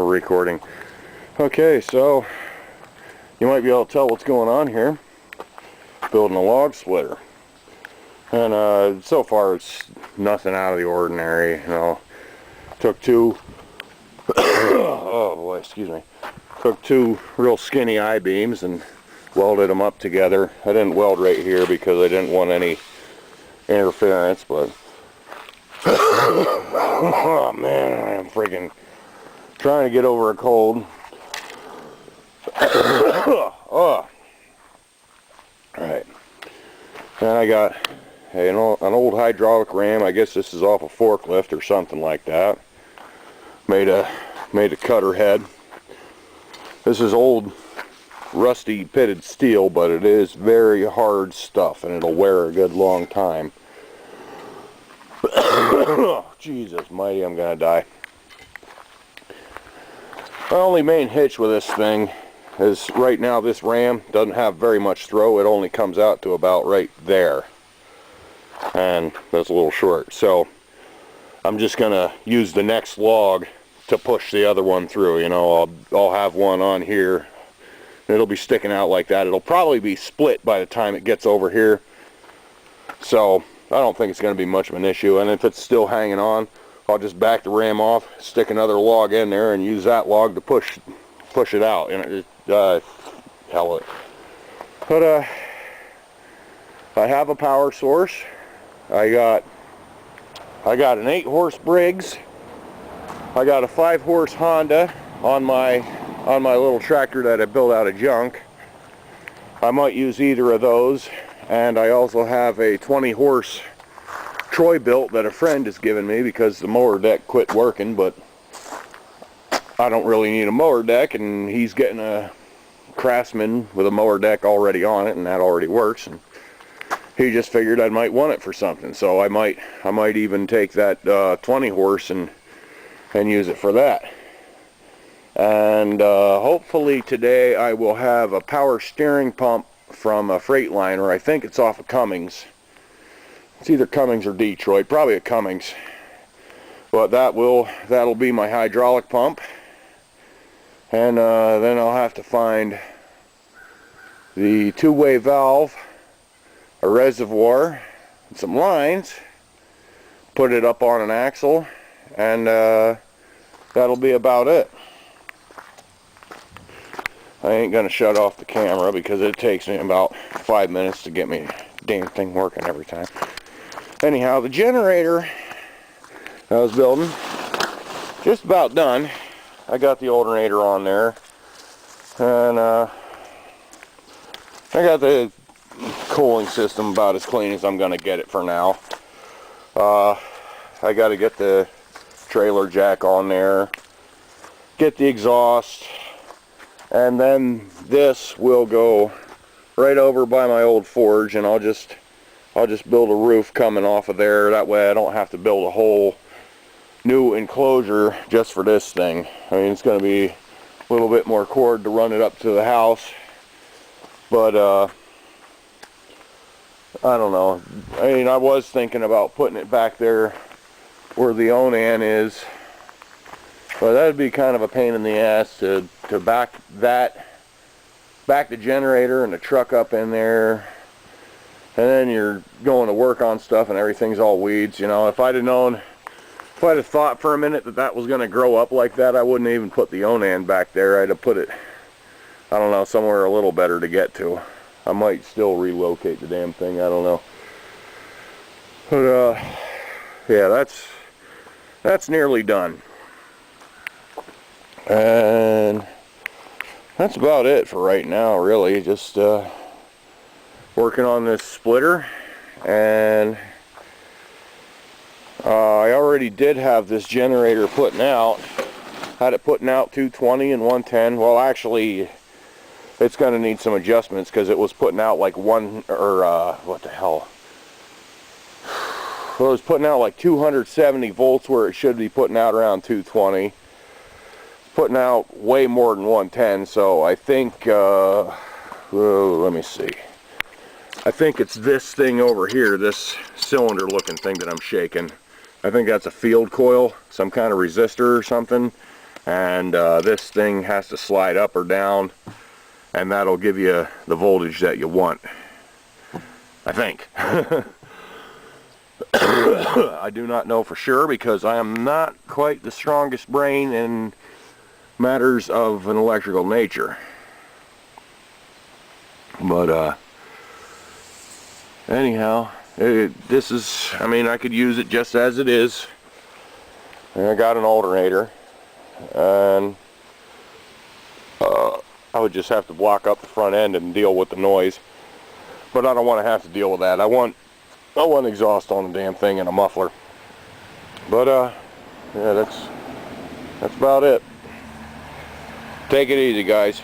recording. Okay, so you might be able to tell what's going on here. Building a log splitter. And so far it's nothing out of the ordinary. You know, took two oh boy, excuse me. Took two real skinny I-beams and welded them up together. I didn't weld right here because I didn't want any interference, but oh man, I am freaking trying to get over a cold. Oh. Alright. And I got an old hydraulic ram. I guess this is off a forklift or something like that. Made a cutter head. This is old rusty pitted steel, but it is very hard stuff and it'll wear a good long time. Jesus mighty, I'm gonna die. My only main hitch with this thing is right now this ram doesn't have very much throw. It only comes out to about right there, and that's a little short, so I'm just gonna use the next log to push the other one through. You know, I'll have one on here. It'll be sticking out like that. It'll probably be split by the time it gets over here, so I don't think it's going to be much of an issue. And if it's still hanging on, I'll just back the ram off, stick another log in there, and use that log to push it out. And hell it. But I have a power source. I got an 8-horse Briggs. I got a 5-horse Honda on my little tractor that I built out of junk. I might use either of those. And I also have a 20-horse Troy built that a friend has given me because the mower deck quit working, but I don't really need a mower deck, and he's getting a Craftsman with a mower deck already on it, and that already works, and he just figured I might want it for something, so I might even take that 20-horse and use it for that. And hopefully today I will have a power steering pump from a Freightliner. I think it's off of Cummings. It's either Cummings or Detroit, probably a Cummings. But that'll be my hydraulic pump, and then I'll have to find the two-way valve, a reservoir, and some lines, put it up on an axle, and that'll be about it. I ain't gonna shut off the camera because it takes me about 5 minutes to get me damn thing working every time. Anyhow, the generator I was building, just about done. I got the alternator on there, and I got the cooling system about as clean as I'm gonna get it for now. I got to get the trailer jack on there, get the exhaust. And then this will go right over by my old forge, and I'll just build a roof coming off of there. That way I don't have to build a whole new enclosure just for this thing. I mean, it's going to be a little bit more cord to run it up to the house, but I don't know. I mean, I was thinking about putting it back there where the Onan is. Well, that would be kind of a pain in the ass to back the generator and the truck up in there, and then you're going to work on stuff and everything's all weeds. You know, if I'd have thought for a minute that was going to grow up like that, I wouldn't even put the Onan back there. I'd have put it, I don't know, somewhere a little better to get to. I might still relocate the damn thing, I don't know. But yeah, that's nearly done. And that's about it for right now, really. Just working on this splitter, and I already did have this generator putting out. Had it putting out 220 and 110. Well, actually, it's going to need some adjustments because it was putting out like what the hell? Well, it was putting out like 270 volts where it should be putting out around 220. Putting out way more than 110, so I think let me see, I think it's this thing over here, this cylinder looking thing that I'm shaking. I think that's a field coil, some kind of resistor or something, and this thing has to slide up or down, and that'll give you the voltage that you want, I think. I do not know for sure because I am not quite the strongest brain in matters of an electrical nature. But anyhow, this is, I mean, I could use it just as it is. And I got an alternator, and I would just have to block up the front end and deal with the noise. But I don't want to have to deal with that. I want exhaust on the damn thing and a muffler. But yeah, that's about it. Take it easy, guys.